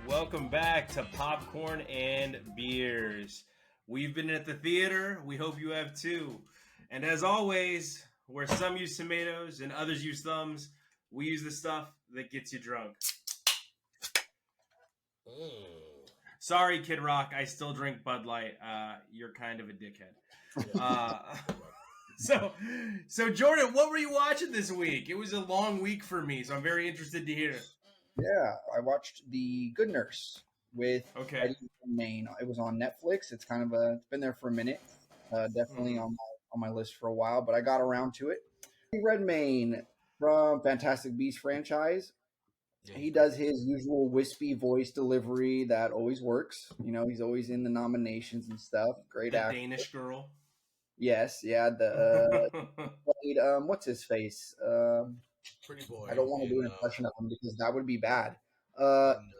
Welcome back to Popcorn and Beers. We've been at the theater. We hope you have too. And as always, where some use tomatoes and others use thumbs, we use the stuff that gets you drunk. Sorry, Kid Rock. I still drink Bud Light. You're kind of a dickhead. So Jordan, what were you watching this week? It was a long week for me, so I'm very interested to hear. Yeah, I watched The Good Nurse with Eddie Redmayne. It was on Netflix. It's been there for a minute. Definitely on my list for a while, but I got around to it. Eddie Redmayne from Fantastic Beasts franchise. He does his usual wispy voice delivery that always works. You know, he's always in the nominations and stuff. Great actor. Danish girl. Yes, yeah. Played, what's his face? Pretty boy. I don't want to do an impression of him because that would be bad.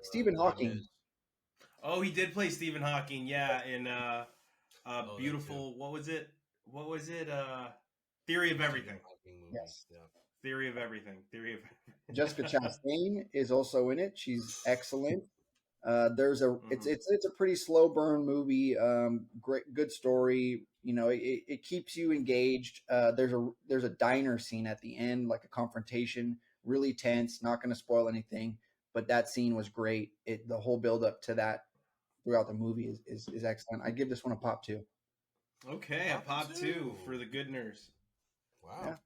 Stephen Hawking. Oh, he did play Stephen Hawking. Yeah, in beautiful. What was it? Theory of Everything. Yes. Yeah. Theory of Everything. Jessica Chastain is also in it. She's excellent. It's a pretty slow burn movie. Good story. You know, it keeps you engaged. There's a diner scene at the end, like a confrontation, really tense. Not going to spoil anything, but that scene was great. The whole build up to that throughout the movie is excellent. I give this one a pop 2. Okay, a pop 2 for The Good Nurse. Wow,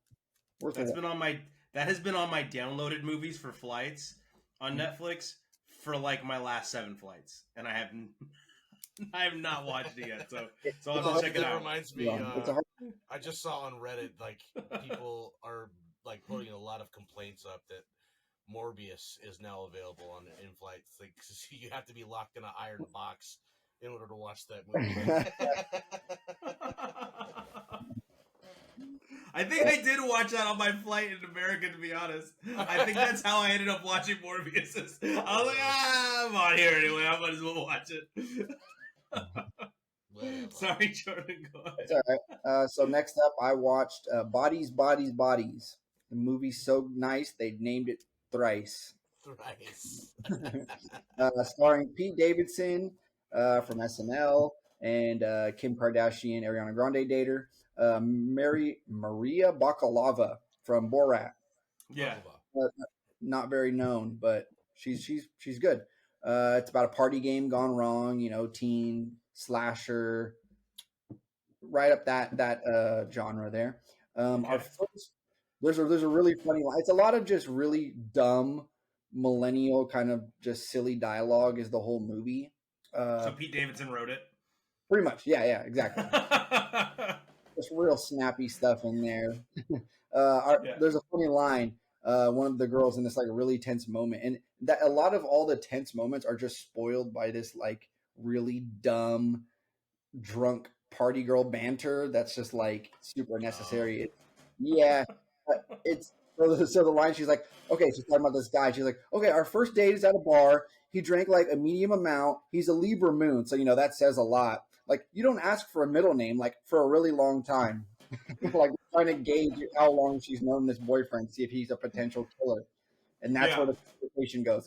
yeah. That has been on my downloaded movies for flights on Netflix for like my last 7 flights, and I have not watched it yet. So I'll have to check it out. That reminds me. I just saw on Reddit like people are like putting a lot of complaints up that Morbius is now available on in flights. Like you have to be locked in an iron box in order to watch that movie. I think I did watch that on my flight in America, to be honest. I think that's how I ended up watching Morbius. I was like, I'm on here anyway. I might as well watch it. Sorry, Jordan, go ahead. It's all right. So next up, I watched Bodies, Bodies, Bodies. The movie's so nice, they named it Thrice. Starring Pete Davidson from SNL and Kim Kardashian, Ariana Grande dater. Maria Bakalova from Borat. Yeah. Not very known, but she's good. It's about a party game gone wrong, you know, teen slasher, right up that genre there. There's a really funny line. It's a lot of just really dumb millennial kind of just silly dialogue is the whole movie. So Pete Davidson wrote it? Pretty much. Yeah, exactly. There's real snappy stuff in there. There's a funny line. One of the girls in this like a really tense moment, and that a lot of all the tense moments are just spoiled by this like really dumb, drunk party girl banter. That's just like super necessary. It's so the line. She's like, okay, she's talking about this guy. She's like, okay, our first date is at a bar. He drank like a medium amount. He's a Libra moon, so you know that says a lot. Like, you don't ask for a middle name, like, for a really long time. Like, trying to gauge how long she's known this boyfriend, see if he's a potential killer. And that's where the conversation goes.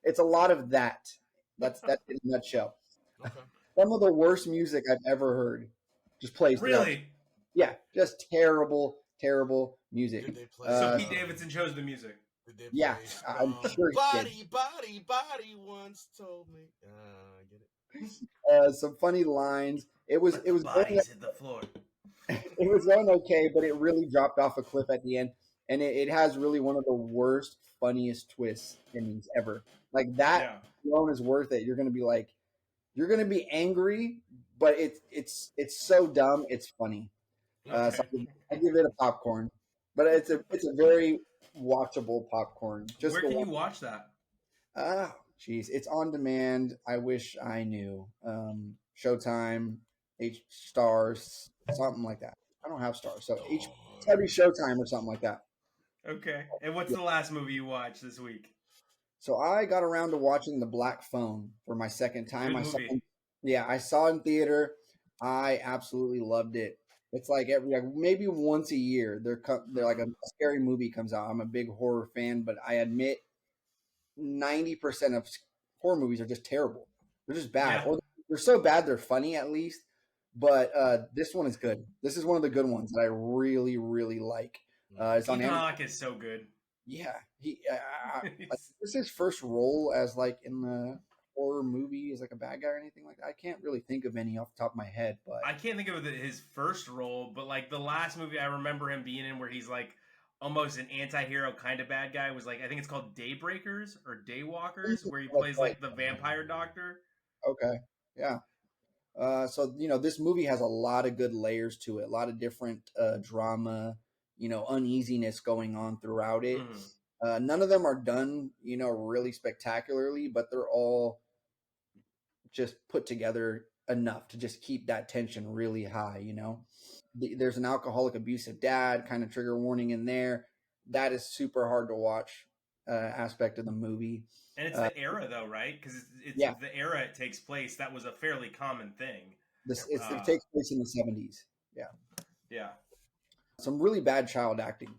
It's a lot of that. That's in a nutshell. Okay. Some of the worst music I've ever heard just plays. Really? Yeah, just terrible music. Did they play, so Pete Davidson chose the music. Did they play I'm sure Body once told me. I get it. Some funny lines. It was bodies hit the floor. It was going okay, but it really dropped off a cliff at the end, and it has really one of the worst, funniest twists endings ever. Like that alone is worth it. You're going to be angry, but it's so dumb, it's funny. Okay. So I give it a popcorn, but it's a very watchable popcorn. Just where can you watch that? Jeez, it's on demand. I wish I knew. Showtime, Stars, something like that. I don't have Stars, so it's gotta be Showtime or something like that. Okay. And what's the last movie you watched this week? So I got around to watching The Black Phone for my second time. Good movie. I saw it in theater. I absolutely loved it. It's like maybe once a year they're like a scary movie comes out. I'm a big horror fan, but I admit 90% of horror movies are just terrible. They're just bad, Yeah. or they're so bad they're funny at least. But this one is good. This is one of the good ones that I really, really like. It's on Ethan Amazon. Hawke is so good. Yeah, this is his first role as like in the horror movie as like a bad guy or anything like that. I can't really think of any off the top of my head, but I can't think of his first role, but like the last movie I remember him being in where he's like almost an anti-hero kind of bad guy was like, I think it's called Daybreakers or Daywalkers, where he plays like the vampire doctor. okay, yeah. So this movie has a lot of good layers to it, a lot of different drama, uneasiness going on throughout it. None of them are done, really spectacularly, but they're all just put together enough to just keep that tension really high. There's an alcoholic abusive dad kind of trigger warning in there. That is super hard to watch aspect of the movie. And it's the era, though, right? Because it's Yeah. the era it takes place. That was a fairly common thing. It takes place in the 70s. Yeah. Yeah. Some really bad child acting.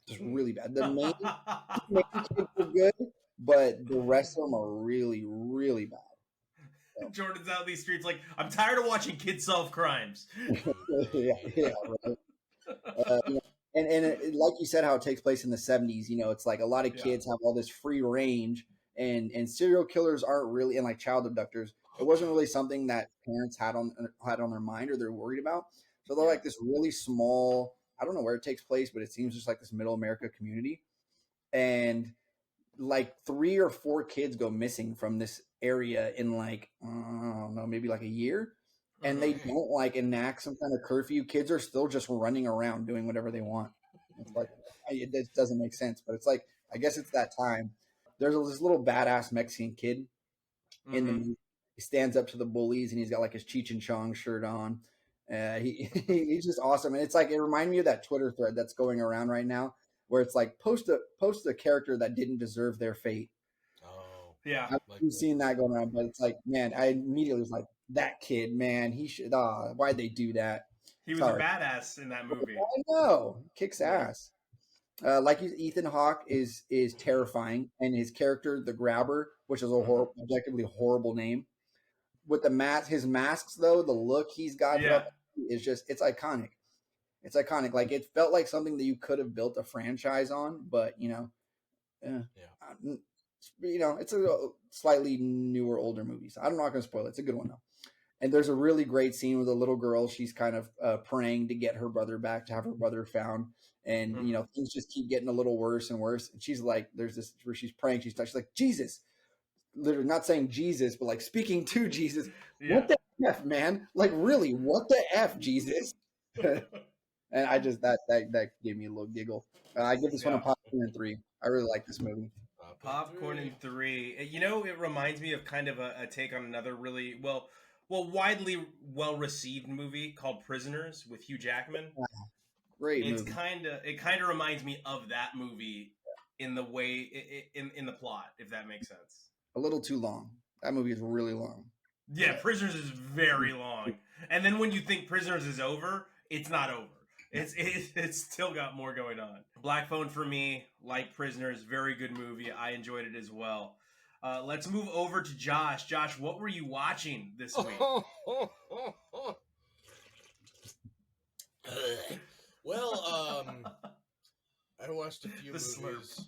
Just really bad. The main kids are good, but the rest of them are really, really bad. So. Jordan's out in these streets like, I'm tired of watching kids solve crimes. yeah, right. And like you said, how it takes place in the 70s, it's like a lot of kids have all this free range, and serial killers aren't really, and like child abductors, it wasn't really something that parents had on their mind or they're worried about. So they're like this really small, I don't know where it takes place, but it seems just like this middle America community. And like 3 or 4 kids go missing from this area in like, I don't know, maybe like a year. And they don't like enact some kind of curfew. Kids are still just running around doing whatever they want. It's like, it doesn't make sense, but it's like, I guess it's that time. There's this little badass Mexican kid in the movie. He stands up to the bullies and he's got like his Cheech and Chong shirt on. He's just awesome. And it's like, it reminded me of that Twitter thread that's going around right now where it's like, post a character that didn't deserve their fate. Oh, yeah. I've seen that going around, but it's like, man, I immediately was like, that kid, man, he should. Why'd they do that? He was a badass in that movie. I know, kicks ass. Like Ethan Hawke is terrifying, and his character, the Grabber, which is a objectively horrible name, with his masks though, the look he's got is just it's iconic. It's iconic. Like it felt like something that you could have built a franchise on, but it's a slightly newer, older movie. So I'm not going to spoil it. It's a good one though. And there's a really great scene with a little girl. She's kind of praying to get her brother back, to have her brother found. And, things just keep getting a little worse and worse. And she's like, there's this where she's praying. She's like, Jesus, literally not saying Jesus, but like speaking to Jesus. Yeah. What the F, man? Like, really, what the F, Jesus? And I just, that gave me a little giggle. I give this one a popcorn 3. I really like this movie. Popcorn in 3. It reminds me of kind of a take on another really widely well-received movie called Prisoners with Hugh Jackman. Great movie. It kind of reminds me of that movie in the way in the plot, if that makes sense. A little too long. That movie is really long. Yeah, Prisoners is very long. And then when you think Prisoners is over, it's not over. It's still got more going on. Black Phone for me, like Prisoners, very good movie. I enjoyed it as well. Let's move over to Josh. Josh, what were you watching this week? Well, I watched a few movies.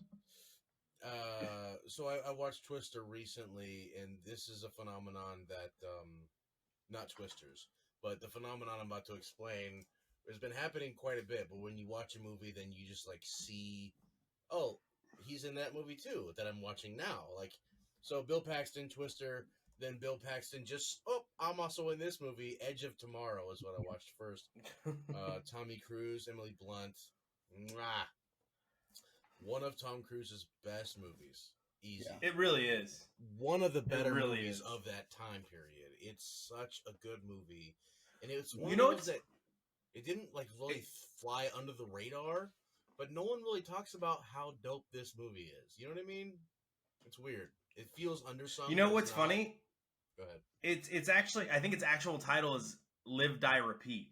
So I watched Twister recently, and this is a phenomenon that, not Twisters, but the phenomenon I'm about to explain has been happening quite a bit. But when you watch a movie, then you just like see, oh, he's in that movie too that I'm watching now. Like, so Bill Paxton, Twister, then Bill Paxton I'm also in this movie. Edge of Tomorrow is what I watched first. Tommy Cruise, Emily Blunt. Mwah. One of Tom Cruise's best movies. Easy. Yeah. It really is. One of the better movies of that time period. It's such a good movie. And it's one of those that it didn't like really fly under the radar, but no one really talks about how dope this movie is. You know what I mean? It's weird. It feels undersung. You know what's funny? Go ahead. It's actually, I think its actual title is Live, Die, Repeat.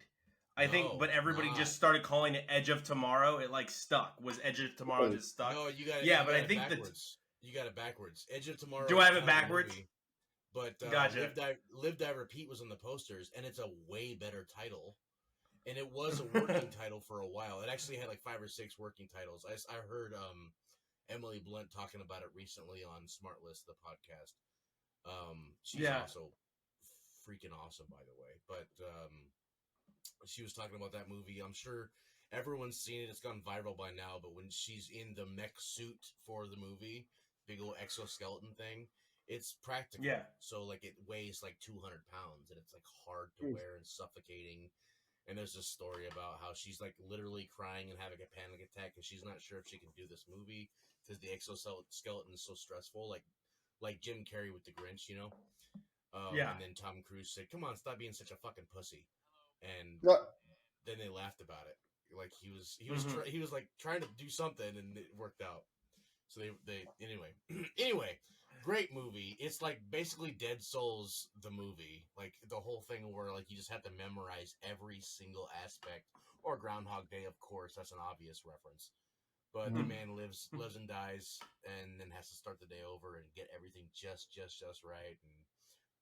But everybody just started calling it Edge of Tomorrow. It like stuck. Was Edge of Tomorrow just stuck? No, you got it. Yeah, but I think backwards. You got it backwards. Edge of Tomorrow. Do I have it backwards? Movie, but Gotcha. Live Die Repeat was on the posters, and it's a way better title. And it was a working title for a while. It actually had like 5 or 6 working titles. I heard Emily Blunt talking about it recently on Smart List, the podcast. She's also freaking awesome, by the way. But she was talking about that movie. I'm sure everyone's seen it. It's gone viral by now. But when she's in the mech suit for the movie, big old exoskeleton thing, it's practical. Yeah. So like it weighs like 200 pounds, and it's like hard to wear and suffocating. And there's this story about how she's like literally crying and having a panic attack, and she's not sure if she can do this movie because the exoskeleton is so stressful. Like Jim Carrey with the Grinch, you know. And then Tom Cruise said, "Come on, stop being such a fucking pussy," and then they laughed about it. Like he was like trying to do something, and it worked out. So they anyway. Great movie. It's like basically Dead Souls, the movie. Like the whole thing where like you just have to memorize every single aspect. Or Groundhog Day, of course. That's an obvious reference. But the man lives and dies, and then has to start the day over and get everything just right, and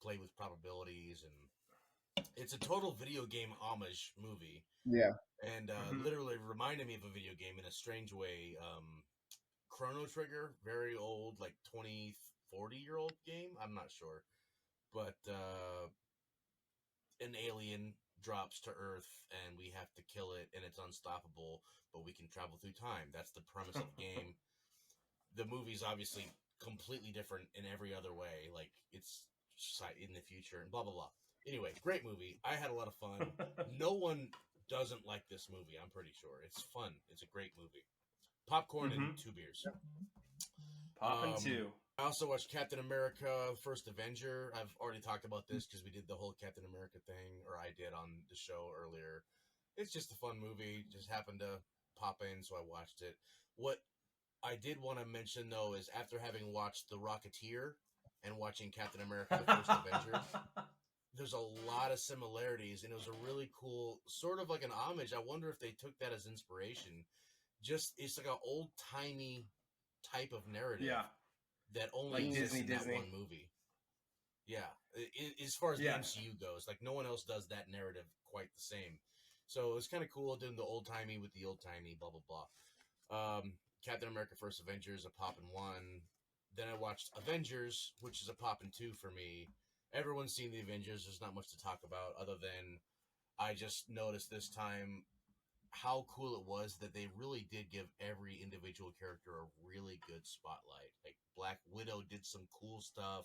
play with probabilities. And it's a total video game homage movie. Yeah. And literally reminded me of a video game in a strange way. Chrono Trigger, very old, like 20, 40-year-old game. I'm not sure. But an alien drops to Earth, and we have to kill it, and it's unstoppable, but we can travel through time. That's the premise of the game. The movie's obviously completely different in every other way. Like, it's in the future, and blah, blah, blah. Anyway, great movie. I had a lot of fun. No one doesn't like this movie, I'm pretty sure. It's fun. It's a great movie. Popcorn and 2 beers. Poppin' 2. I also watched Captain America: First Avenger. I've already talked about this because we did the whole Captain America thing, or I did on the show earlier. It's just a fun movie. Just happened to pop in, so I watched it. What I did want to mention, though, is after having watched The Rocketeer and watching Captain America: The First Avenger, there's a lot of similarities, and it was a really cool, sort of like an homage. I wonder if they took that as inspiration. Just, it's like an old-timey type of narrative. Yeah. That only like exists in Disney. that one movie. Yeah, as far as the Yeah. MCU goes, like no one else does that narrative quite the same. So it was kind of cool doing the old timey with the old timey, blah blah blah. Captain America: First Avengers, a poppin' 1. Then I watched Avengers, which is a poppin' 2 for me. Everyone's seen the Avengers. There's not much to talk about other than I just noticed this time how cool it was that they really did give every individual character a really good spotlight. Like Black Widow did some cool stuff.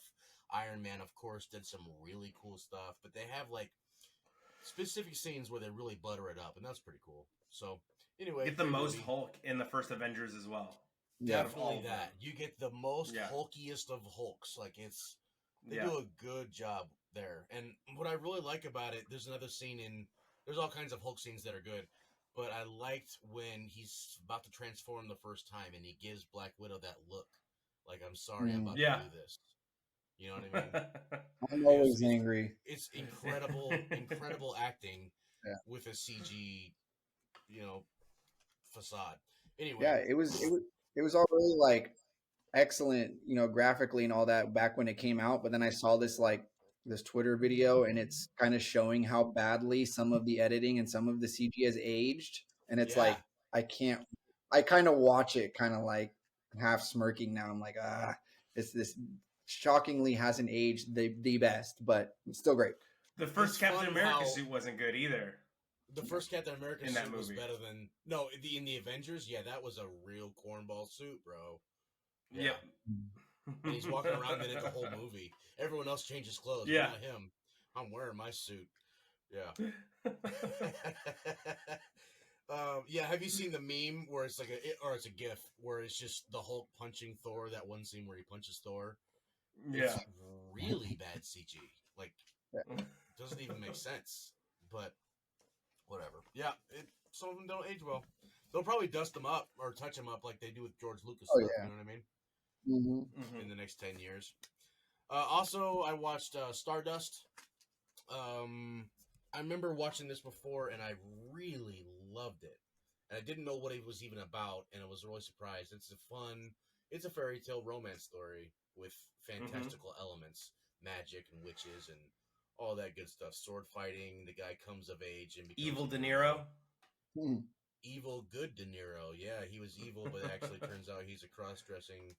Iron Man, of course, did some really cool stuff. But they have like specific scenes where they really butter it up, and that's pretty cool. So anyway, get the most movie. Hulk in the first Avengers as well. Definitely that. You get the most hulkiest of Hulks. Like they do a good job there. And what I really like about it, there's another scene there's all kinds of Hulk scenes that are good. But I liked when he's about to transform the first time and he gives Black Widow that look. Like, I'm sorry, I'm about to do this. You know what I mean? I'm always angry. It's incredible acting with a CG, facade. Anyway. Yeah, it was already like excellent, graphically and all that back when it came out. But then I saw this Twitter video, and it's kind of showing how badly some of the editing and some of the CG has aged. And it's like, I kind of watch it kind of like half smirking now. I'm like, this shockingly hasn't aged the best, but it's still great. The first Captain America suit wasn't good either. The first Captain America in suit was better than in the Avengers. Yeah, that was a real cornball suit, bro. Yeah. Yep. And he's walking around in it the whole movie. Everyone else changes clothes, but not him. I'm wearing my suit. Yeah. Have you seen the meme where it's like it's a GIF where it's just the Hulk punching Thor? That one scene where he punches Thor. It's really bad CG. Like, it doesn't even make sense. But whatever. Yeah, some of them don't age well. They'll probably dust them up or touch them up like they do with George Lucas stuff. You know what I mean? Mm-hmm. In the next 10 years. Also, I watched Stardust. I remember watching this before, and I really loved it. And I didn't know what it was even about, and I was really surprised. It's a fun It's a fairy tale romance story with Mm-hmm. fantastical elements, magic and witches and all that good stuff. Sword fighting. The guy comes of age and becomes Evil a De good Niro. guy. Hmm. Evil good De Niro. Yeah, he was evil, but actually turns out he's a cross-dressing,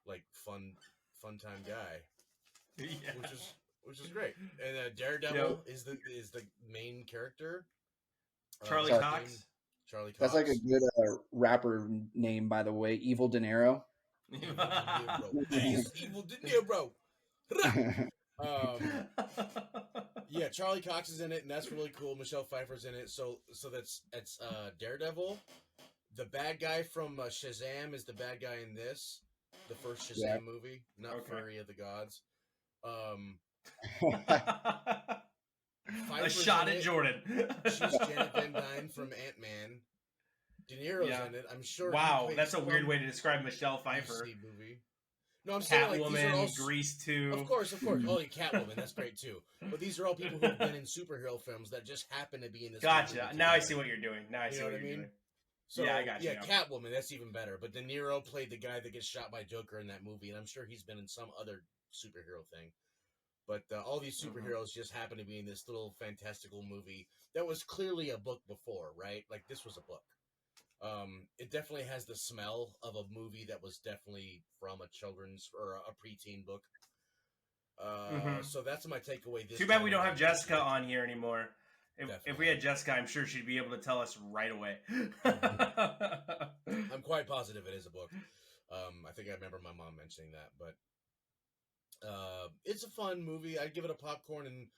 like fun time guy, Yeah. which is great. And Daredevil is the main character. Charlie Sorry. Cox. Charlie Cox. That's like a good rapper name, by the way. Evil De Niro. Evil De Niro. He's Evil De Niro. Yeah, Charlie Cox is in it, and that's really cool. Michelle Pfeiffer's in it, so that's Daredevil. The bad guy from Shazam is the bad guy in this, the first Shazam Yeah. movie, not Okay. Fury of the Gods. A Pfeiffer's shot in at it. Jordan. She's Janet Van Dyne from Ant-Man. De Niro's in it. I'm sure. Wow, that's a weird way to describe Michelle Pfeiffer. DC movie. No, I'm saying like these are all Grease 2. Of course. Oh, yeah, Catwoman, that's great too. But these are all people who've been in superhero films that just happen to be in this. Gotcha. Now I see what you're doing. Now I see what you're doing. So, yeah, I got you. Yeah, Catwoman, that's even better. But De Niro played the guy that gets shot by Joker in that movie, and I'm sure he's been in some other superhero thing. But all these superheroes just happen to be in this little fantastical movie that was clearly a book before, right? Like, this was a book. It definitely has the smell of a movie that was definitely from a children's or a preteen book. So that's my takeaway. Too bad we don't have Jessica on here anymore. If we had Jessica, I'm sure she'd be able to tell us right away. I'm quite positive it is a book. I think I remember my mom mentioning that, but it's a fun movie. I'd give it a popcorn and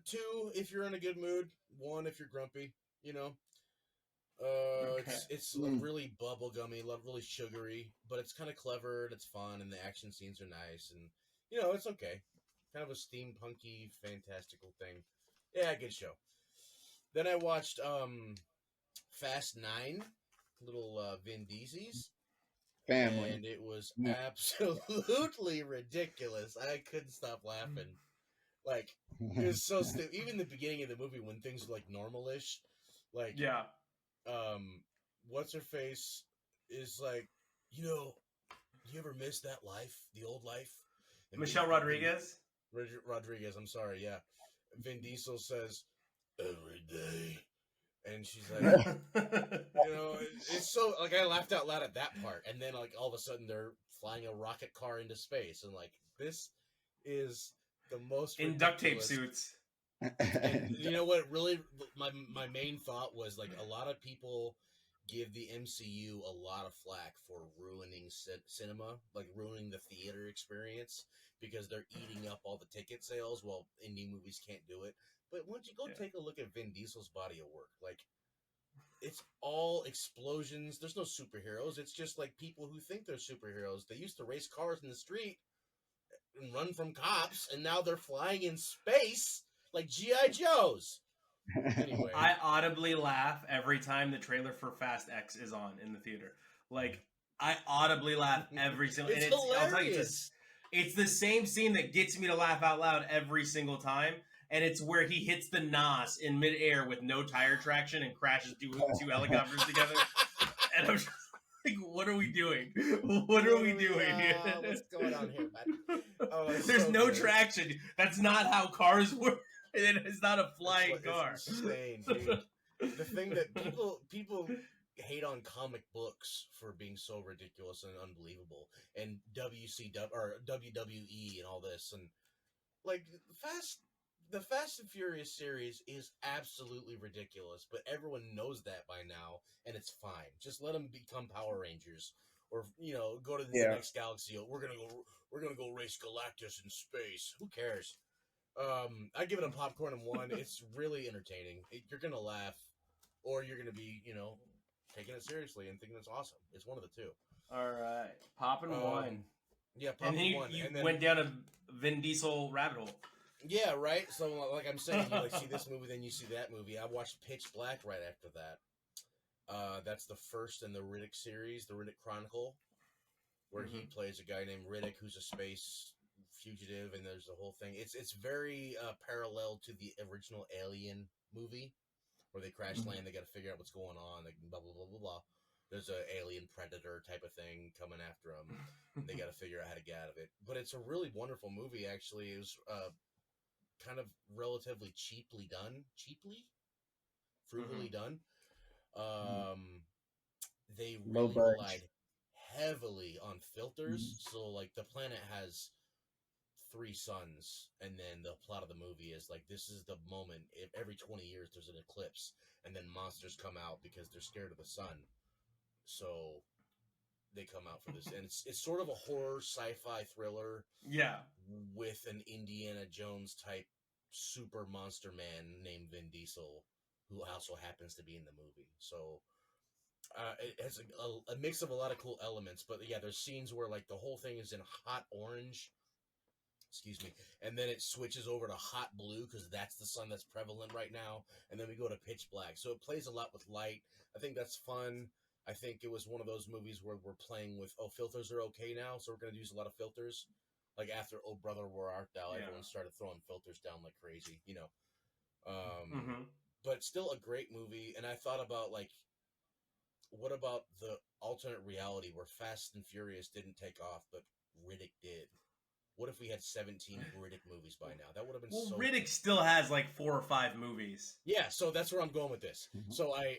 2 if you're in a good mood, 1 if you're grumpy. You know, it's really bubblegummy, really sugary, but it's kind of clever and it's fun, and the action scenes are nice, and you know it's okay. Kind of a steampunky, fantastical thing. Yeah, good show. Then I watched Fast 9, little Vin Diesel's. Family. And it was absolutely ridiculous. I couldn't stop laughing. Like, it was so stupid. Even the beginning of the movie when things were like normal-ish. Like, yeah. What's her face is like, you ever miss that life? The old life? And Michelle Rodriguez? Rodriguez, I'm sorry, yeah. Vin Diesel says, every day. And she's like, it's so, like, I laughed out loud at that part. And then, like, all of a sudden they're flying a rocket car into space. And, like, this is the most in duct tape suits. And you know what, really, my main thought was, like, a lot of people give the MCU a lot of flack for ruining cinema, like, ruining the theater experience, because they're eating up all the ticket sales while indie movies can't do it. But once you go take a look at Vin Diesel's body of work, like, it's all explosions. There's no superheroes. It's just like people who think they're superheroes. They used to race cars in the street and run from cops, and now they're flying in space like G.I. Joes. Anyway. I audibly laugh every time the trailer for Fast X is on in the theater. Like, I audibly laugh every single time. I'll tell you, it's the same scene that gets me to laugh out loud every single time. And it's where he hits the NOS in midair with no tire traction and crashes two helicopters together. And I'm just like, what are we doing? What are we doing here? What's going on here, bud? There's so no traction. That's not how cars work. It's not a flying car. It's insane, dude. The thing that people hate on comic books for being so ridiculous and unbelievable, and WCW or WWE and all this, and like the Fast and Furious series is absolutely ridiculous, but everyone knows that by now, and it's fine. Just let them become Power Rangers, or go to the next galaxy. We're gonna go race Galactus in space. Who cares? I give it a popcorn and 1. It's really entertaining. You're gonna laugh, or you're gonna be taking it seriously and thinking it's awesome. It's one of the two. All right, popping 1. Yeah, popping and 1. And then went down a Vin Diesel rabbit hole. Yeah, right. So, like I'm saying, you see this movie, then you see that movie. I watched Pitch Black right after that. That's the first in the Riddick series, the Riddick Chronicle, where he plays a guy named Riddick who's a space fugitive, and there's the whole thing. It's very parallel to the original Alien movie, where they crash land. They got to figure out what's going on. Like blah blah blah blah blah. there's a alien predator type of thing coming after them. They got to figure out how to get out of it. But it's a really wonderful movie. Actually, it was kind of relatively frugally done. They Low really budge. relied heavily on filters. So like the planet has 3 suns, and then the plot of the movie is like this is the moment. If every 20 years there's an eclipse, and then monsters come out because they're scared of the sun. So they come out for this, and it's sort of a horror sci-fi thriller. Yeah, with an Indiana Jones type super monster man named Vin Diesel, who also happens to be in the movie. So it has a mix of a lot of cool elements. But yeah, there's scenes where like the whole thing is in hot orange. Excuse me, and then it switches over to hot blue because that's the sun that's prevalent right now, and then we go to pitch black. So it plays a lot with light. I think that's fun. I think it was one of those movies where we're playing with, filters are okay now, so we're going to use a lot of filters. Like after Oh Brother, Where Art Thou, everyone started throwing filters down like crazy, But still a great movie. And I thought about like, what about the alternate reality where Fast and Furious didn't take off, but Riddick did? What if we had 17 Riddick movies by now? That would have been so Riddick cool. still has like 4 or 5 movies. Yeah, so that's where I'm going with this. So I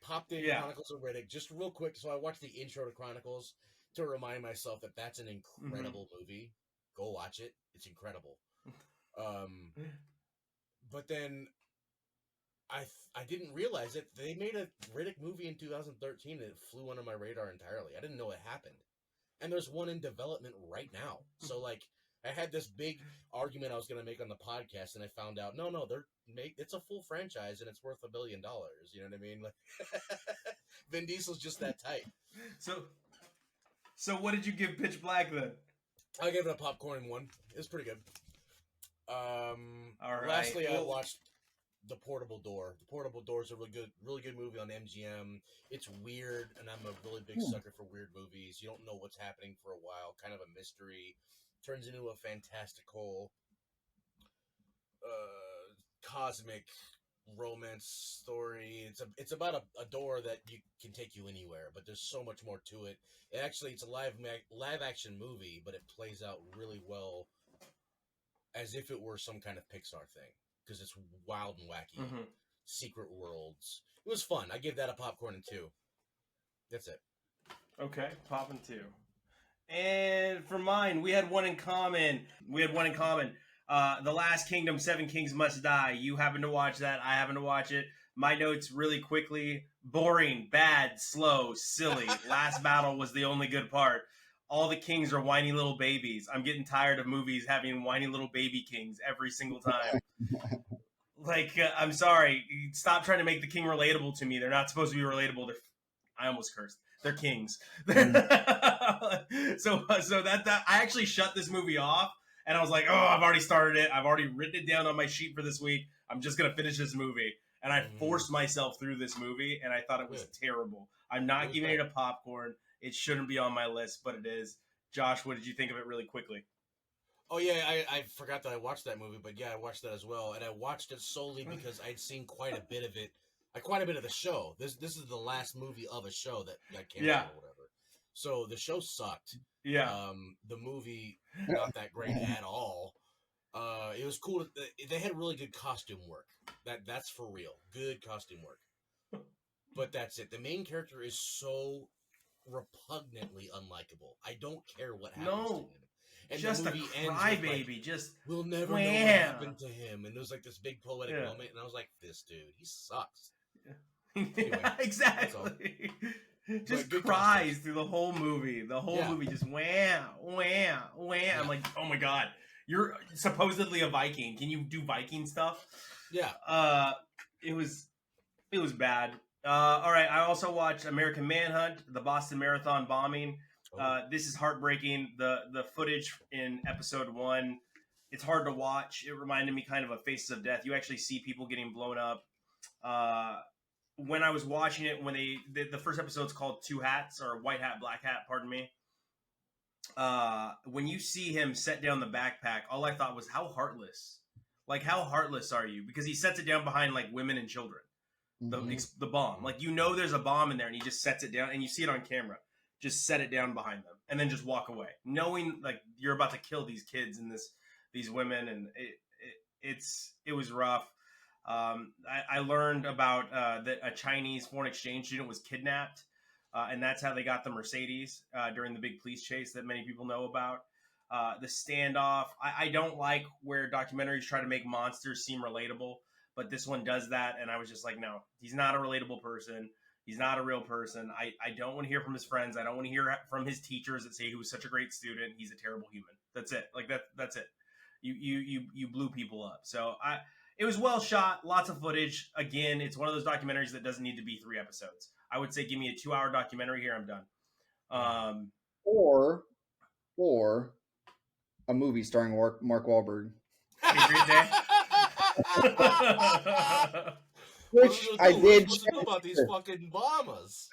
popped in Chronicles of Riddick just real quick. So I watched the intro to Chronicles to remind myself that that's an incredible movie. Go watch it. It's incredible. But then I didn't realize it. They made a Riddick movie in 2013 and it flew under my radar entirely. I didn't know it happened. And there's one in development right now. So like I had this big argument I was going to make on the podcast, and I found out no, it's a full franchise and it's worth $1 billion. You know what I mean? Like Vin Diesel's just that type. So what did you give Pitch Black then? I gave it a popcorn 1. It was pretty good. All right. Lastly, I watched The Portable Door. The Portable Door is a really good movie on MGM. It's weird, and I'm a really big sucker for weird movies. You don't know what's happening for a while. Kind of a mystery. Turns into a fantastical, cosmic romance story. It's about a door that you can take you anywhere, but there's so much more to it. It's a live action movie, but it plays out really well, as if it were some kind of Pixar thing, because it's wild and wacky, secret worlds. It was fun. I give that a popcorn 2. That's it. Okay, popping 2. And for mine, we had one in common. The Last Kingdom, 7 Kings Must Die. You happen to watch that. I happen to watch it. My notes really quickly. Boring, bad, slow, silly. Last battle was the only good part. All the kings are whiny little babies. I'm getting tired of movies having whiny little baby kings every single time. I'm sorry. Stop trying to make the king relatable to me. They're not supposed to be relatable. I almost cursed. They're kings. So that I actually shut this movie off, and I was like, oh, I've already started it. I've already written it down on my sheet for this week. I'm just gonna finish this movie, and I forced myself through this movie, and I thought it was terrible. I'm not giving it a popcorn. It shouldn't be on my list, but it is. Josh, what did you think of it really quickly? Oh, yeah, I forgot that I watched that movie, but yeah, I watched that as well. And I watched it solely because I'd seen quite a bit of it, quite a bit of the show. This is the last movie of a show that got canceled or whatever. So the show sucked. Yeah. The movie, not that great at all. It was cool. They had really good costume work. That's for real. Good costume work. But that's it. The main character is so repugnantly unlikable. I don't care what happens to him. And just the movie a crybaby. We'll never know what happened to him. And there was like this big poetic moment, and I was like, this dude, he sucks. Anyway, exactly. Just cries through the whole movie. The whole movie just wham, wham, wham. Yeah. I'm like, oh my god, you're supposedly a Viking. Can you do Viking stuff? Yeah. It was bad. All right. I also watched American Manhunt, the Boston Marathon bombing. This is heartbreaking. The footage in episode 1, it's hard to watch. It reminded me kind of Faces of Death. You actually see people getting blown up. When I was watching it, when the first episode's called Two Hats, or White Hat, Black Hat, pardon me. When you see him set down the backpack, all I thought was, how heartless. Like, how heartless are you? Because he sets it down behind like women and children. the bomb. Like, there's a bomb in there, and he just sets it down, and you see it on camera. Just set it down behind them, and then just walk away, knowing like you're about to kill these kids and these women, and it was rough. I learned about that a Chinese foreign exchange student was kidnapped, and that's how they got the Mercedes during the big police chase that many people know about. The standoff. I don't like where documentaries try to make monsters seem relatable, but this one does that, and I was just like, no, he's not a relatable person. He's not a real person. I don't want to hear from his friends. I don't want to hear from his teachers that say he was such a great student. He's a terrible human. That's it. Like that's it. You blew people up. So it was well shot. Lots of footage. Again, it's one of those documentaries that doesn't need to be 3 episodes. I would say give me a 2-hour documentary here. I'm done. Or a movie starring Mark Wahlberg. Patriot Day. Which I did. What's to do about these fucking bombers?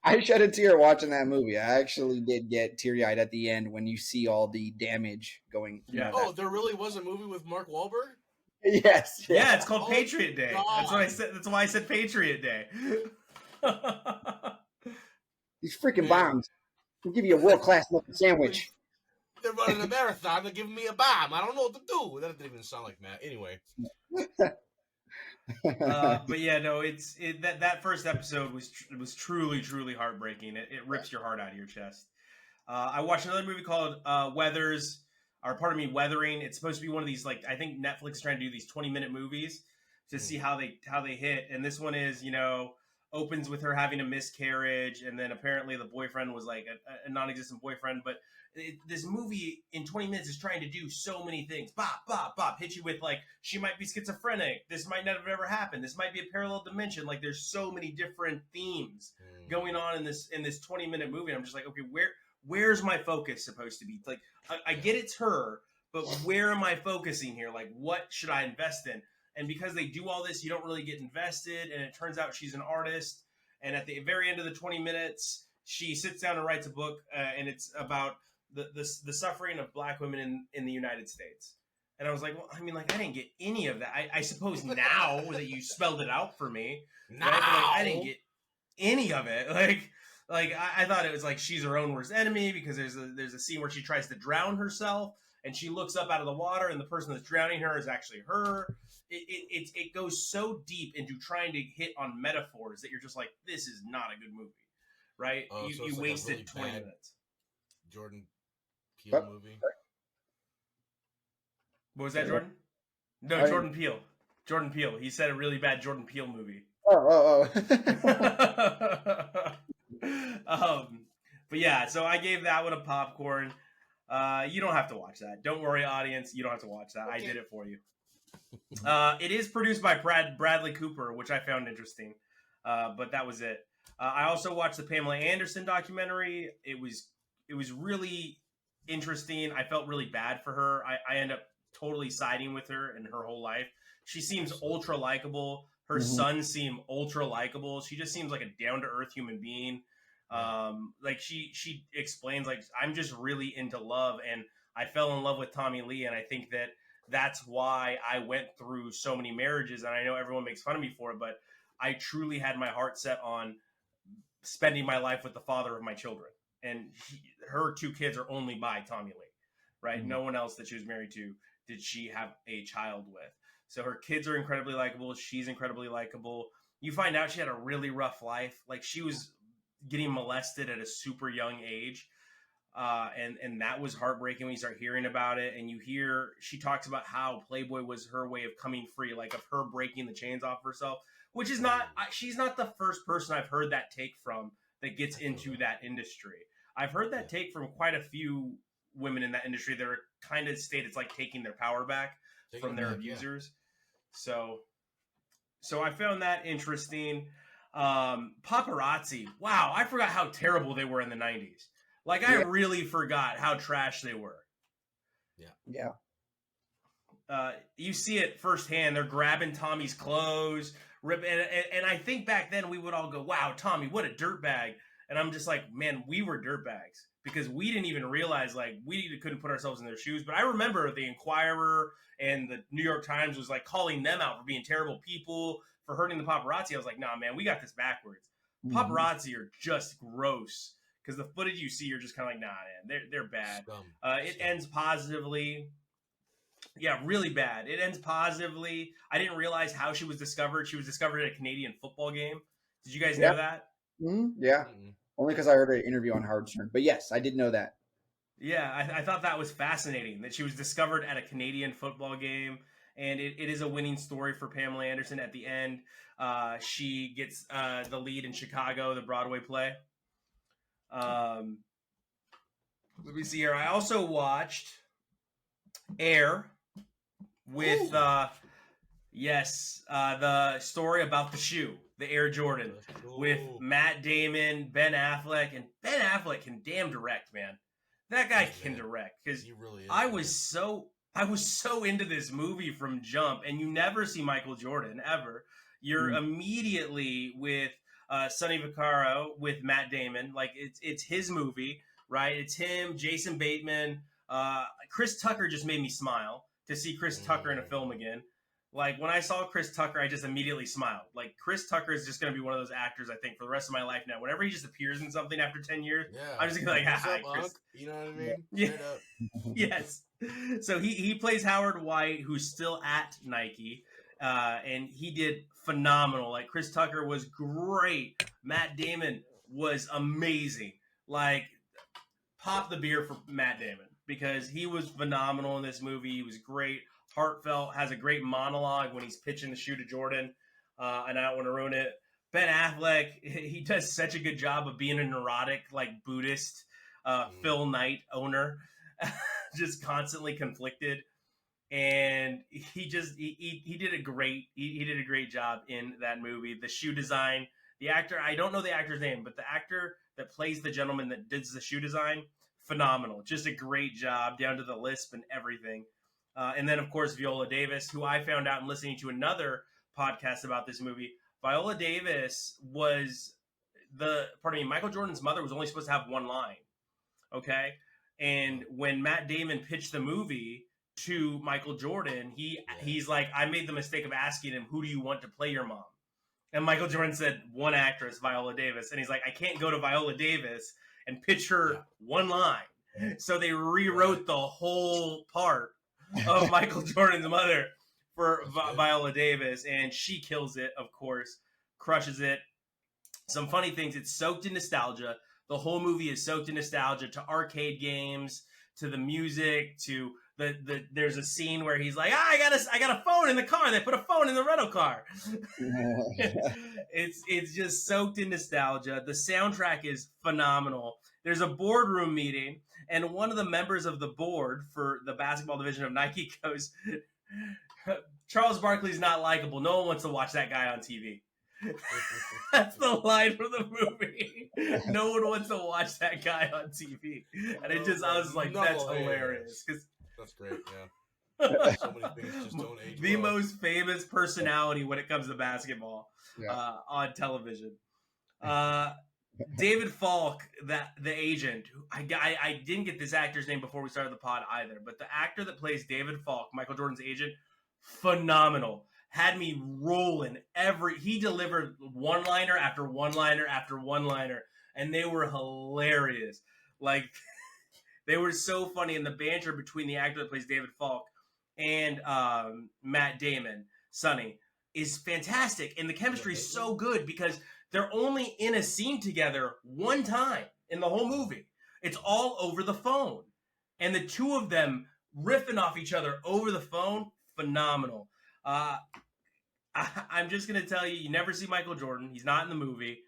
I shed a tear watching that movie. I actually did get teary-eyed at the end when you see all the damage going. Yeah. There really was a movie with Mark Wahlberg? Yes. Yeah, it's called Patriot Day. God. That's what I said. That's why I said Patriot Day. These freaking bombs. They'll give you a world-class looking sandwich. They're running a marathon. They're giving me a bomb. I don't know what to do. That didn't even sound like Matt. Anyway. But yeah, no, that first episode was truly heartbreaking. It rips your heart out of your chest. I watched another movie called Weathering. It's supposed to be one of these, like, I think Netflix is trying to do these 20-minute movies to see how they hit. And this one is, opens with her having a miscarriage, and then apparently the boyfriend was like a non-existent boyfriend. But this movie in 20 minutes is trying to do so many things. Bop, bop, bop. Hit you with, like, she might be schizophrenic. This might not have ever happened. This might be a parallel dimension. Like, there's so many different themes going on in this 20-minute movie. I'm just like, okay, where's my focus supposed to be? Like, I get it's her, but where am I focusing here? Like, what should I invest in? And because they do all this, you don't really get invested. And it turns out she's an artist. And at the very end of the 20 minutes, she sits down and writes a book, and it's about the suffering of Black women in the United States. And I was like, well, I mean, like, I didn't get any of that. I suppose now that you spelled it out for me, now. Right? But, like, I didn't get any of it. Like I thought it was like she's her own worst enemy, because there's a scene where she tries to drown herself, and she looks up out of the water, and the person that's drowning her is actually her. It goes so deep into trying to hit on metaphors that you're just like, this is not a good movie, right? You like wasted really 20 minutes. Jordan Peele movie. What was that, Jordan? No, Jordan Peele. Jordan Peele. He said a really bad Jordan Peele movie. Oh. But yeah, so I gave that one a popcorn. You don't have to watch that. Don't worry, audience. You don't have to watch that. Okay. I did it for you. It is produced by Bradley Cooper, which I found interesting. But that was it. I also watched the Pamela Anderson documentary. It was really interesting. I felt really bad for her. I end up totally siding with her in her whole life. She seems ultra likable. Her sons seem ultra likable. She just seems like a down-to-earth human being. Like she explains, like, I'm just really into love, and I fell in love with Tommy Lee, and I think that's why I went through so many marriages. And I know everyone makes fun of me for it, but I truly had my heart set on spending my life with the father of my children. And her 2 kids are only by Tommy Lee, right? No one else that she was married to did she have a child with. So her kids are incredibly likable. She's incredibly likable. You find out she had a really rough life. Like, she was getting molested at a super young age. And that was heartbreaking when you start hearing about it. And you hear, she talks about how Playboy was her way of coming free, like of her breaking the chains off herself, which is not, she's not the first person I've heard that take from that gets into that industry. I've heard that take from quite a few women in that industry that are kind of state it's like taking their power back from their abusers. Yeah. So I found that interesting. Paparazzi. Wow. I forgot how terrible they were in the 90s. Like, I really forgot how trash they were. Yeah. You see it firsthand. They're grabbing Tommy's clothes, and I think back then we would all go, wow, Tommy, what a dirtbag. And I'm just like, man, we were dirtbags because we didn't even realize, like, we couldn't put ourselves in their shoes. But I remember the Inquirer and the New York Times was like calling them out for being terrible people, for hurting the paparazzi. I was like, nah, man, we got this backwards. Mhm. Paparazzi are just gross because the footage you see, you're just kind of like, nah, man, they're bad. It ends positively. Yeah, really bad. It ends positively. I didn't realize how she was discovered. She was discovered at a Canadian football game. Did you guys know that? Yeah. Only because I heard an interview on Howard Stern. But yes, I did know that. Yeah, I thought that was fascinating that she was discovered at a Canadian football game. And it is a winning story for Pamela Anderson at the end. She gets the lead in Chicago, the Broadway play. Let me see here. I also watched Air with the story about the shoe, the Air Jordan, with Matt Damon, Ben Affleck, and Ben Affleck can damn direct, man. That guy can direct because really I was so into this movie from jump, and you never see Michael Jordan ever. You're immediately with Sonny Vaccaro with Matt Damon, like it's his movie, right? It's him, Jason Bateman, Chris Tucker just made me smile to see Chris Tucker in a film again. Like when I saw Chris Tucker, I just immediately smiled. Like Chris Tucker is just going to be one of those actors, I think, for the rest of my life now. Whenever he just appears in something after 10 years, I'm just going to be like, hi, Chris. You know what I mean? Yeah. Yes. So he plays Howard White, who's still at Nike, and he did phenomenal. Like Chris Tucker was great. Matt Damon was amazing. Like pop the beer for Matt Damon because he was phenomenal in this movie. He was great. Heartfelt, has a great monologue when he's pitching the shoe to Jordan, and I don't want to ruin it. Ben Affleck, he does such a good job of being a neurotic, like Buddhist Phil Knight owner, just constantly conflicted, and he did a great job in that movie. The shoe design, the actor, I don't know the actor's name, but the actor that plays the gentleman that does the shoe design, phenomenal, just a great job down to the lisp and everything. And then, of course, Viola Davis, who I found out in listening to another podcast about this movie. Viola Davis was Michael Jordan's mother was only supposed to have one line. Okay. And when Matt Damon pitched the movie to Michael Jordan, he's like, I made the mistake of asking him, who do you want to play your mom? And Michael Jordan said, one actress, Viola Davis. And he's like, I can't go to Viola Davis and pitch her one line. So they rewrote the whole part of Michael Jordan's mother for Viola Davis, and she kills it, of course, crushes it. Some funny things, it's soaked in nostalgia. The whole movie is soaked in nostalgia to arcade games, to the music, to there's a scene where he's like, I got a phone in the car. They put a phone in the rental car. It's just soaked in nostalgia. The soundtrack is phenomenal. There's a boardroom meeting, and one of the members of the board for the basketball division of Nike goes, Charles Barkley's not likable. No one wants to watch that guy on TV. That's the line from the movie. No one wants to watch that guy on TV. And I was like, that's hilarious. That's great, yeah. So many things just don't age the well. most famous personality when it comes to basketball on television. David Falk, the agent. I didn't get this actor's name before we started the pod either, but the actor that plays David Falk, Michael Jordan's agent, phenomenal. Had me rolling he delivered one-liner after one-liner after one-liner, and they were hilarious. Like, they were so funny, and the banter between the actor that plays David Falk and Matt Damon, Sonny, is fantastic. And the chemistry is so good because they're only in a scene together one time in the whole movie. It's all over the phone. And the two of them riffing off each other over the phone, phenomenal. I'm just going to tell you, you never see Michael Jordan. He's not in the movie.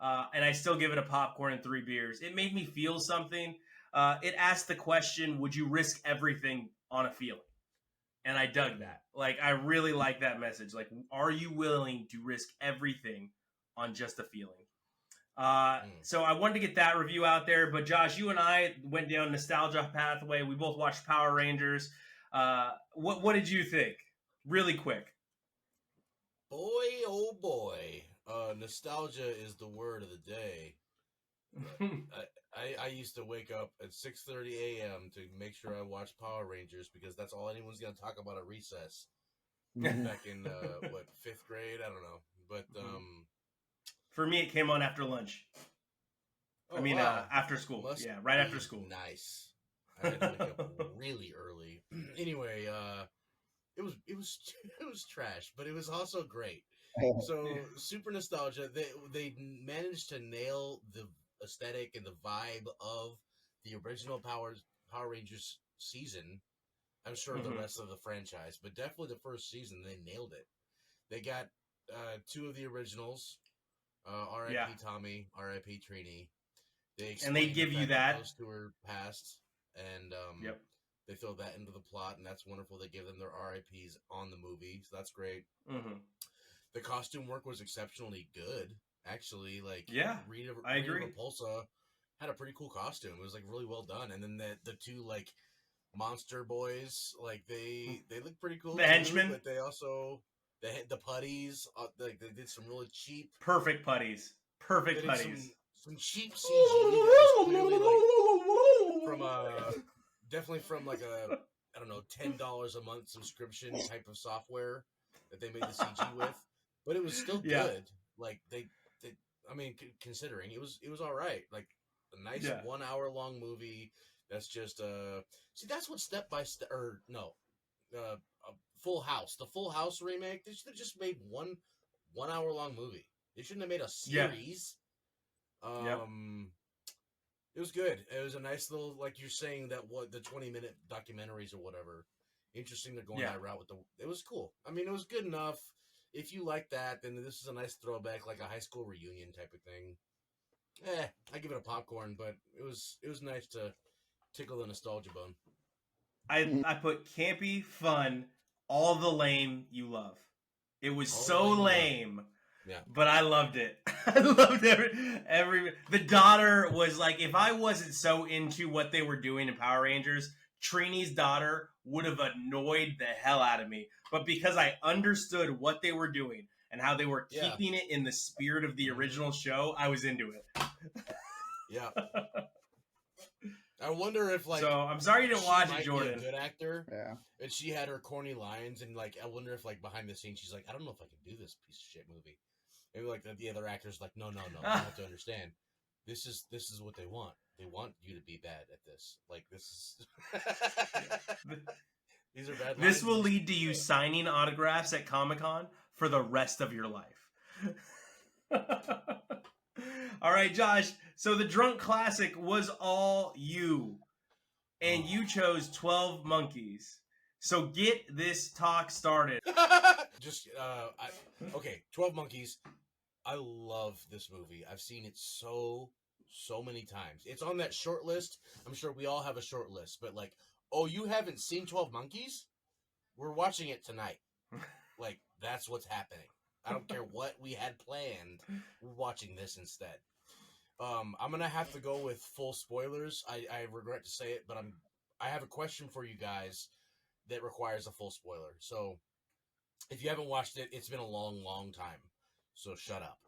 And I still give it a popcorn and 3 beers. It made me feel something. It asked the question, would you risk everything on a feeling? And I dug that. Like, I really like that message. Like, are you willing to risk everything on just a feeling? So I wanted to get that review out there. But Josh, you and I went down nostalgia pathway. We both watched Power Rangers. What did you think? Really quick. Boy, oh boy. Nostalgia is the word of the day. I used to wake up at 6:30 a.m. to make sure I watched Power Rangers because that's all anyone's going to talk about at recess. back in what, 5th grade? I don't know, but For me, it came on after lunch. oh wow, After school. must Yeah, right be after school. nice. I had to wake up really early. Anyway, it was trash, but it was also great. So super nostalgia. They managed to nail the aesthetic and the vibe of the original Power Rangers season. I'm sure the rest of the franchise, but definitely the first season they nailed it. They got 2 of the originals, R.I.P. Tommy, R.I.P. Trini. And they give the you fact that. those 2 were passed, and Yep. they throw that into the plot, and that's wonderful. They give them their RIPs on the movie, so that's great. Mm-hmm. The costume work was exceptionally good, actually. Like, Rita agree. Repulsa had a pretty cool costume. It was like really well done, and then the 2 like monster boys, like they look pretty cool. The too, henchmen, but they also the putties, like they did some really cheap, perfect putties. they did Putties. some cheap CG that was clearly like from definitely from like a, I don't know, $10 a month subscription type of software that they made the CG with, but it was still good. Like they I mean, considering it was all right. Like a nice 1 hour long movie. That's just see, that's what Step by Step, or no, Full House, the Full House remake. They should have just made one hour long movie. They shouldn't have made a series. It was good. It was a nice little, like you're saying, that what the 20-minute documentaries or whatever. Interesting, they're going that route with the. It was cool. I mean, it was good enough. If you like that, then this is a nice throwback, like a high school reunion type of thing. I give it a popcorn, but it was nice to tickle the nostalgia bone. I put campy, fun, all the lame you love. It was All so lame. Yeah. But I loved it. I loved every. The daughter was like, if I wasn't so into what they were doing in Power Rangers, Trini's daughter would have annoyed the hell out of me. But because I understood what they were doing and how they were keeping it in the spirit of the original show, I was into it. Yeah. I wonder if, like, so I'm sorry you didn't watch it, Jordan. Be a good actor. Yeah. And she had her corny lines, and like, I wonder if, like, behind the scenes, she's like, I don't know if I can do this piece of shit movie. Maybe like the other actors, like, no, you have to understand. This is what they want. They want you to be bad at this. Like, this is these are bad lines. This will lead to you signing autographs at Comic-Con for the rest of your life. All right, Josh. So the drunk classic was all you. And you chose 12 Monkeys. So get this talk started. Just, okay, 12 Monkeys. I love this movie. I've seen it so many times. It's on that short list. I'm sure we all have a short list, but like, oh, you haven't seen 12 Monkeys? We're watching it tonight. Like, that's what's happening. I don't care what we had planned. We're watching this instead. I'm gonna have to go with full spoilers. I regret to say it, but I have a question for you guys that requires a full spoiler. So, if you haven't watched it, it's been a long time. So shut up.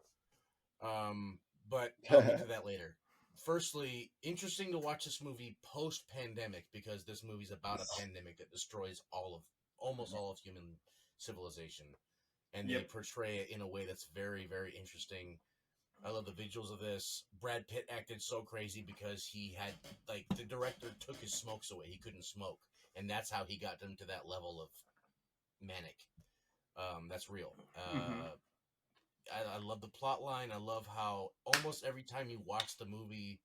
But I'll get to that later. Firstly, interesting to watch this movie post-pandemic, because this movie's about a pandemic that destroys almost all of human civilization. And they portray it in a way that's very, very interesting. I love the visuals of this. Brad Pitt acted so crazy because he had, like, the director took his smokes away. He couldn't smoke. And that's how he got them to that level of manic. That's real. I love the plot line. I love how almost every time you watch the movie,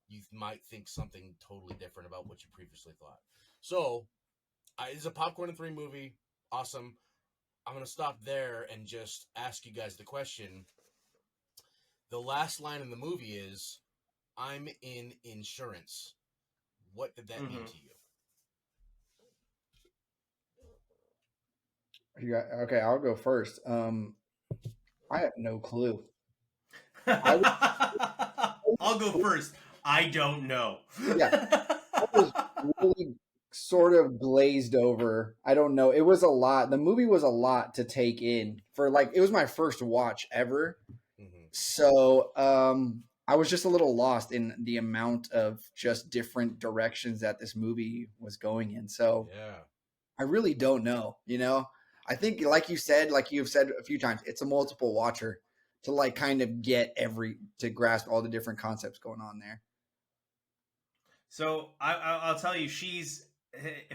you might think something totally different about what you previously thought. So, it's a popcorn and 3 movie. Awesome. I'm going to stop there and just ask you guys the question. The last line in the movie is, I'm in insurance. What did that mean to you? Okay, I'll go first. I have no clue. I'll go first. I don't know. Yeah, I was really sort of glazed over. I don't know. It was a lot. The movie was a lot to take in for, like, it was my first watch ever. Mm-hmm. So I was just a little lost in the amount of just different directions that this movie was going in. So I really don't know, you know. I think, like you said, like you've said a few times, it's a multiple watcher to like kind of to grasp all the different concepts going on there. So I'll tell you,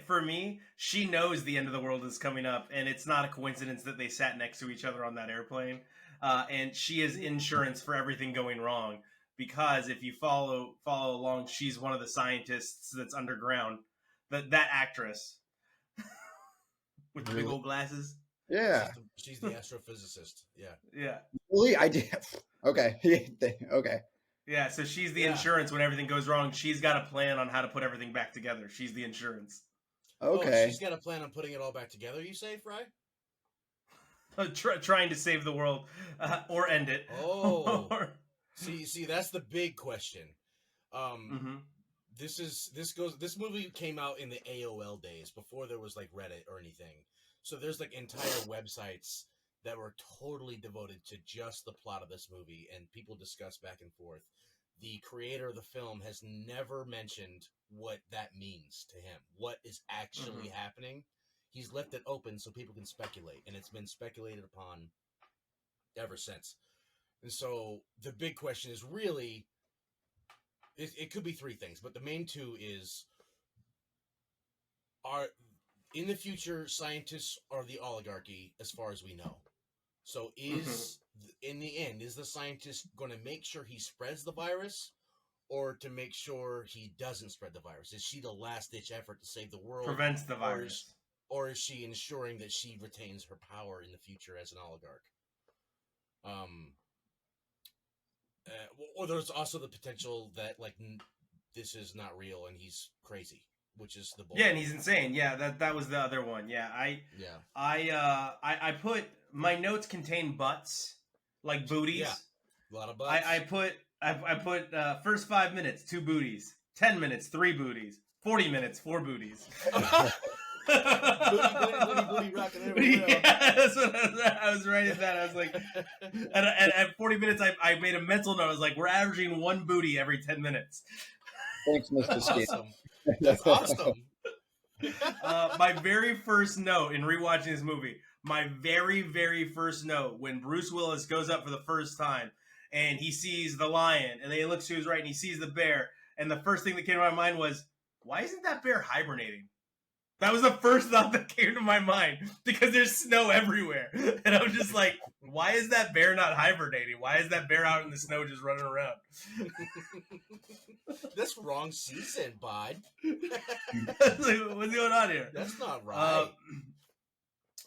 for me, she knows the end of the world is coming up, and it's not a coincidence that they sat next to each other on that airplane. And she is insurance for everything going wrong, because if you follow along, she's one of the scientists that's underground. That actress with the big Really? old glasses. Yeah. She's the astrophysicist. Yeah. Yeah. Really? I did. Okay. Okay. Yeah, so she's the Yeah. insurance when everything goes wrong. She's got a plan on how to put everything back together. She's the insurance. Okay. Oh, she's got a plan on putting it all back together, you say, Fry? Trying to save the world or end it. Oh. See, that's the big question. Mm-hmm. This movie came out in the AOL days before there was like Reddit or anything. So there's like entire websites that were totally devoted to just the plot of this movie, and people discuss back and forth. The creator of the film has never mentioned what that means to him, what is actually happening. He's left it open so people can speculate, and it's been speculated upon ever since. And so the big question is really, it could be three things, but the main two is, are in the future scientists are the oligarchy as far as we know. So in the end, is the scientist going to make sure he spreads the virus, or to make sure he doesn't spread the virus? Is she the last ditch effort to save the world? Prevents the virus. Or is she ensuring that she retains her power in the future as an oligarch? Or there's also the potential that like this is not real and he's crazy, which is the Yeah, and he's insane. Yeah, that was the other one. Yeah, I put my notes contain butts, like booties. Yeah, a lot of butts. I put first 5 minutes 2 booties, 10 minutes 3 booties, 40 minutes 4 booties. booty, rocking everywhere. Yeah, that's what I was writing that. I was like, and at 40 minutes, I made a mental note. I was like, we're averaging 1 booty every 10 minutes. Thanks, Mr. That's Skip. awesome. That's awesome. My very first note in rewatching this movie, my very, very first note, when Bruce Willis goes up for the first time and he sees the lion, and then he looks to his right and he sees the bear, and the first thing that came to my mind was, why isn't that bear hibernating? That was the first thought that came to my mind, because there's snow everywhere. And I'm just like, why is that bear not hibernating? Why is that bear out in the snow just running around? That's wrong season, bud. What's going on here? That's not right.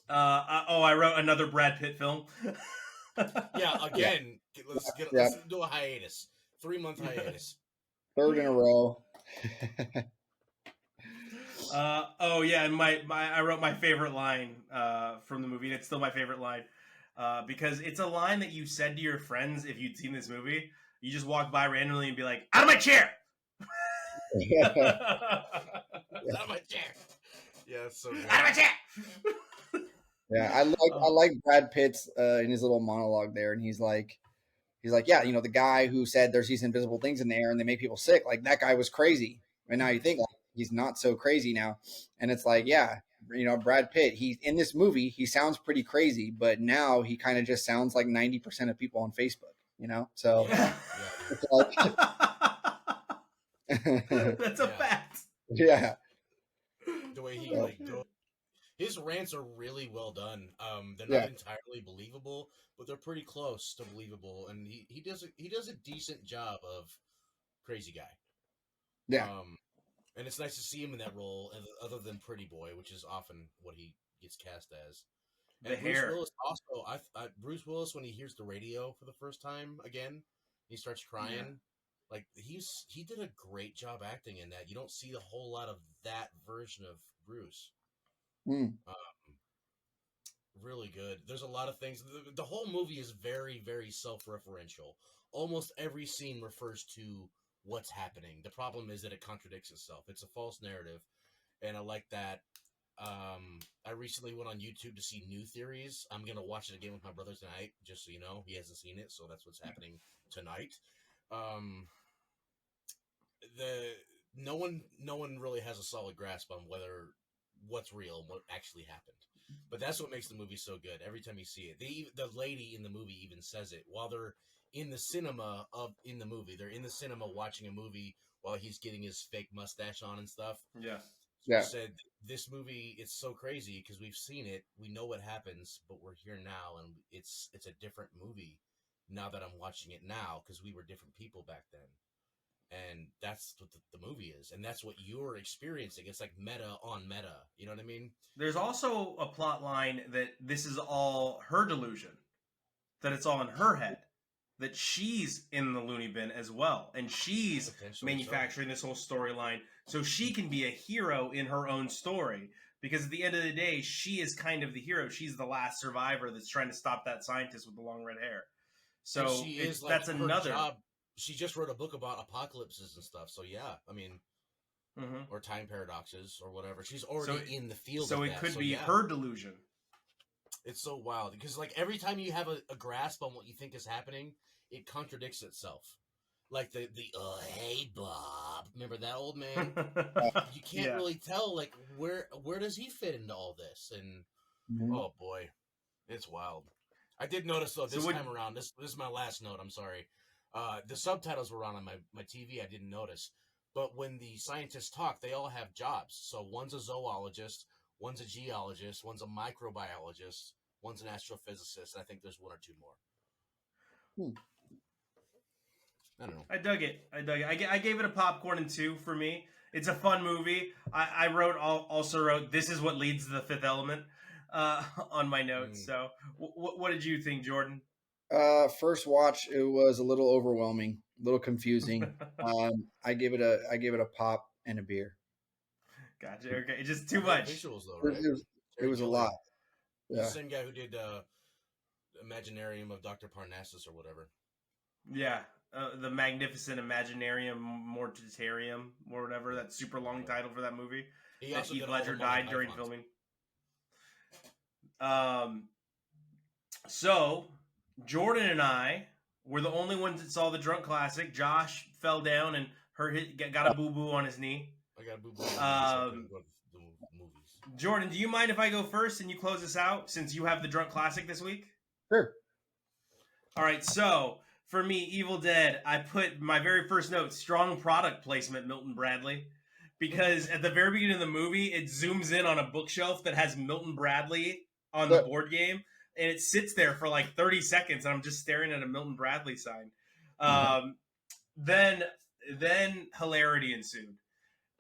I wrote another Brad Pitt film. Yeah, again, let's do a hiatus. 3-month hiatus. Third in a row. And I wrote my favorite line from the movie, and it's still my favorite line because it's a line that you said to your friends if you'd seen this movie. You just walk by randomly and be like, "Out of my chair!" Out of my chair. Yeah, that's so good. Out of my chair. Yeah, I like Brad Pitt's in his little monologue there, and he's like, yeah, the guy who said there's these invisible things in the air and they make people sick, like that guy was crazy. And now you think like he's not so crazy now, and it's like, yeah, Brad Pitt, he in this movie he sounds pretty crazy, but now he kind of just sounds like 90% of people on Facebook, So Yeah. it's like, That's a fact. Yeah. The way he his rants are really well done. They're not entirely believable, but they're pretty close to believable, and he does a decent job of crazy guy. Yeah. And it's nice to see him in that role, other than Pretty Boy, which is often what he gets cast as. And Bruce Willis also, Bruce Willis, when he hears the radio for the first time again, he starts crying. Yeah. Like he did a great job acting in that. You don't see a whole lot of that version of Bruce. Really good. There's a lot of things. The whole movie is very, very self-referential. Almost every scene refers to what's happening. The problem is that it contradicts itself. It's a false narrative, and I like that. I recently went on YouTube to see new theories. I'm gonna watch it again with my brother tonight, just so you know. He hasn't seen it, so that's what's happening tonight. No one really has a solid grasp on whether what's real and what actually happened. But that's what makes the movie so good. Every time you see it, the lady in the movie even says it while they're in the cinema in the movie. They're in the cinema watching a movie while he's getting his fake mustache on and stuff. Yeah. Yeah. Said this movie, it's so crazy because we've seen it, we know what happens, but we're here now, and it's a different movie now that I'm watching it now because we were different people back then, and that's what the movie is, and that's what you're experiencing. It's like meta on meta. You know what I mean? There's also a plot line that this is all her delusion, that it's all in her head, that she's in the loony bin as well, and she's manufacturing this whole storyline so she can be a hero in her own story. Because at the end of the day, she is kind of the hero. She's the last survivor that's trying to stop that scientist with the long red hair. So that's another job. She just wrote a book about apocalypses and stuff. So yeah, I mean, or time paradoxes or whatever. She's already in the field. So it could be her delusion. It's so wild because like every time you have a grasp on what you think is happening, it contradicts itself. Like the hey Bob, remember that old man? You can't really tell like where does he fit into all this? And oh boy, it's wild. I did notice though this time around. This is my last note. I'm sorry. The subtitles were on my TV. I didn't notice, but when the scientists talk, they all have jobs. So one's a zoologist, one's a geologist, one's a microbiologist, one's an astrophysicist, and I think there's one or two more. I don't know. I dug it. I gave it a popcorn and 2 for me. It's a fun movie. I also wrote this is what leads to the Fifth Element on my notes. So what did you think, Jordan? First watch, it was a little overwhelming, a little confusing. I gave it a pop and a beer. Gotcha. Okay, it's just too much. Visuals though, right? It was a lot. Yeah. The same guy who did Imaginarium of Dr. Parnassus or whatever. Yeah. The Magnificent Imaginarium Mortitarium or whatever, that super long title for that movie. That Heath Ledger died during filming. So Jordan and I were the only ones that saw the Drunk Classic. Josh fell down and got a boo-boo on his knee. I got a boo-boo. Jordan, do you mind if I go first and you close us out since you have the Drunk Classic this week? Sure. All right, so for me, Evil Dead, I put my very first note, strong product placement, Milton Bradley. Because at the very beginning of the movie, it zooms in on a bookshelf that has Milton Bradley on the board game. And it sits there for like 30 seconds, and I'm just staring at a Milton Bradley sign. Then hilarity ensued.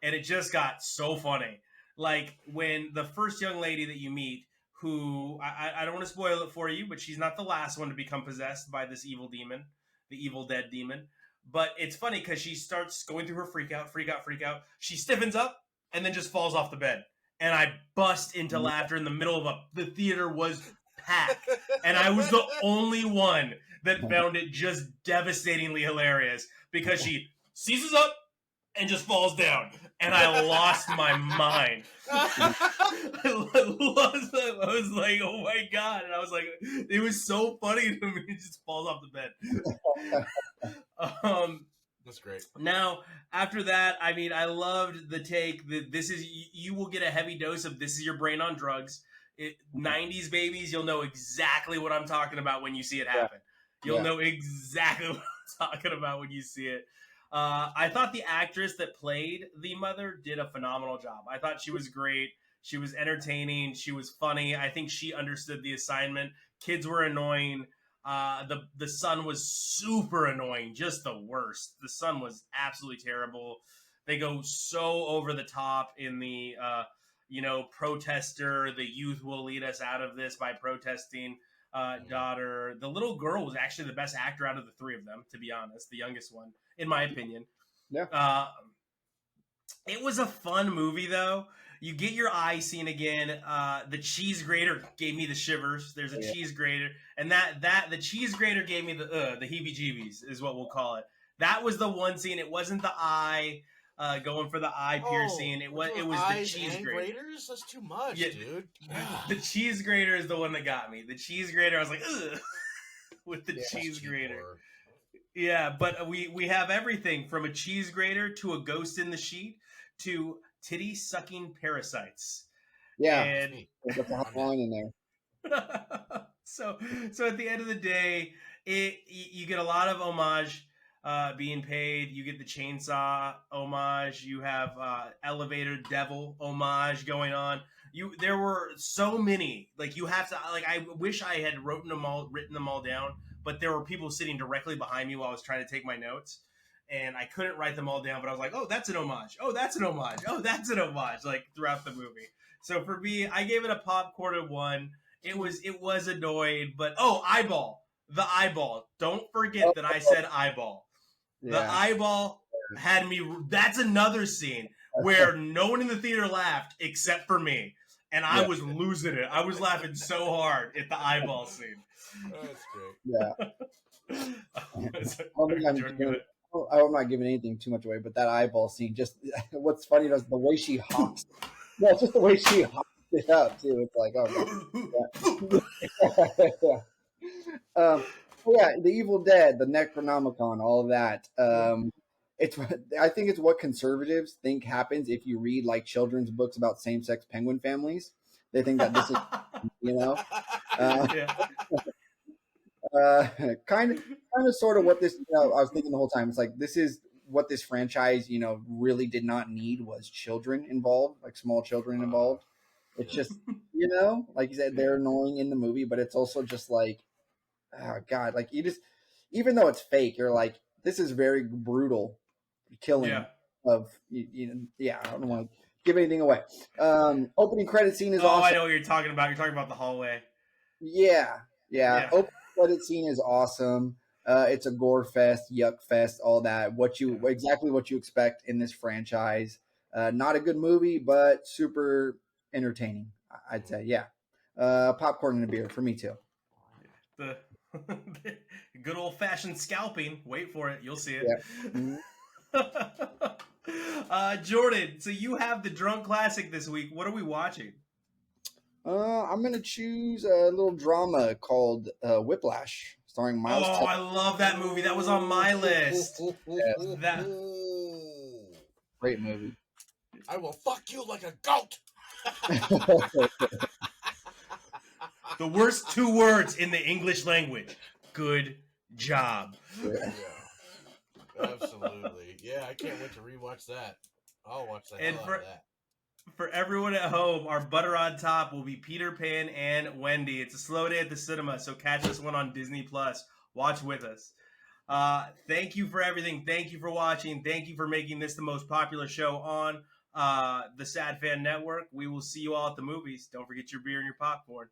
And it just got so funny. Like when the first young lady that you meet, who, I don't want to spoil it for you, but she's not the last one to become possessed by this evil demon, the Evil Dead demon. But it's funny because she starts going through her freak out. She stiffens up and then just falls off the bed. And I bust into laughter in the middle of the theater was packed. And I was the only one that found it just devastatingly hilarious because she seizes up and just falls down. And I lost my mind. I was like, oh my God. And I was like, it was so funny to me. It just falls off the bed. That's great. Now, after that, I mean, I loved the take that this is, you will get a heavy dose of this is your brain on drugs. 90s babies, you'll know exactly what I'm talking about when you see it happen. You'll know exactly what I'm talking about when you see it. I thought the actress that played the mother did a phenomenal job. I thought she was great. She was entertaining. She was funny. I think she understood the assignment. Kids were annoying. The son was super annoying. Just the worst. The son was absolutely terrible. They go so over the top in the, protester. The youth will lead us out of this by protesting. Daughter. The little girl was actually the best actor out of the three of them, to be honest. The youngest one, in my opinion. Yeah. It was a fun movie, though. You get your eye scene again. The cheese grater gave me the shivers. There's a cheese grater, and that the cheese grater gave me the heebie-jeebies, is what we'll call it. That was the one scene. It wasn't the eye. Going for the eye piercing. It was the cheese grater. Graters? That's too much, dude. The cheese grater is the one that got me. The cheese grater, I was like, ugh, with the cheese grater. Yeah, but we have everything from a cheese grater to a ghost in the sheet to titty sucking parasites. Yeah, That's And me. that's a hot I'm that. line in there. so at the end of the day, you get a lot of homage being paid. You get the chainsaw homage. You have elevator devil homage going on. There were so many. Like you have to like. I wish I had written them all down. But there were people sitting directly behind me while I was trying to take my notes. And I couldn't write them all down, but I was like, "Oh, that's an homage. Oh, that's an homage. Oh, that's an homage." Like throughout the movie. So for me, I gave it a popcorn of 1. It was annoying, but eyeball. The eyeball. Don't forget that I said eyeball. The Yeah. eyeball had me. That's another scene where no one in the theater laughed except for me. And I Yeah. was losing it. I was laughing so hard at the eyeball scene. Oh, that's great. Yeah. Jordan, I'm not giving anything too much away, but that eyeball scene, just what's funny is the way she hops. Yeah, just the way she hops it up too. It's like, oh god. Yeah, the Evil Dead, the Necronomicon, all of that. It's I think it's what conservatives think happens if you read like children's books about same-sex penguin families. They think that this is, you know, yeah. uh, kind of sort of what this. I was thinking the whole time. It's like this is what this franchise, really did not need was children involved, like small children involved. It's just, like you said, they're annoying in the movie, but it's also just like, oh God, like you just, even though it's fake, you're like, this is very brutal killing Yeah. of, yeah, I don't want to give anything away. Opening credit scene is Oh, awesome. I know what you're talking about. You're talking about the hallway. Yeah. Yeah. Opening credit scene is awesome. It's a gore fest, yuck fest, all that. Exactly what you expect in this franchise. Not a good movie, but super entertaining. I'd say, yeah. Popcorn and a beer for me too. The good old fashioned scalping. Wait for it. You'll see it. Yeah. Mm-hmm. Jordan, so you have the drunk classic this week. What are we watching? I'm gonna choose a little drama called Whiplash, starring Miles. Oh, I love that movie. That was on my list. That Great movie. I will fuck you like a goat. the worst 2 words in the English language. Good job. Yeah. Absolutely. Yeah, I can't wait to rewatch that. I'll watch that. And Hell out of that. for everyone at home, our butter on top will be Peter Pan and Wendy. It's a slow day at the cinema, so catch this one on Disney Plus. Watch with us. Thank you for everything. Thank you for watching. Thank you for making this the most popular show on the Sad Fan Network. We will see you all at the movies. Don't forget your beer and your popcorn.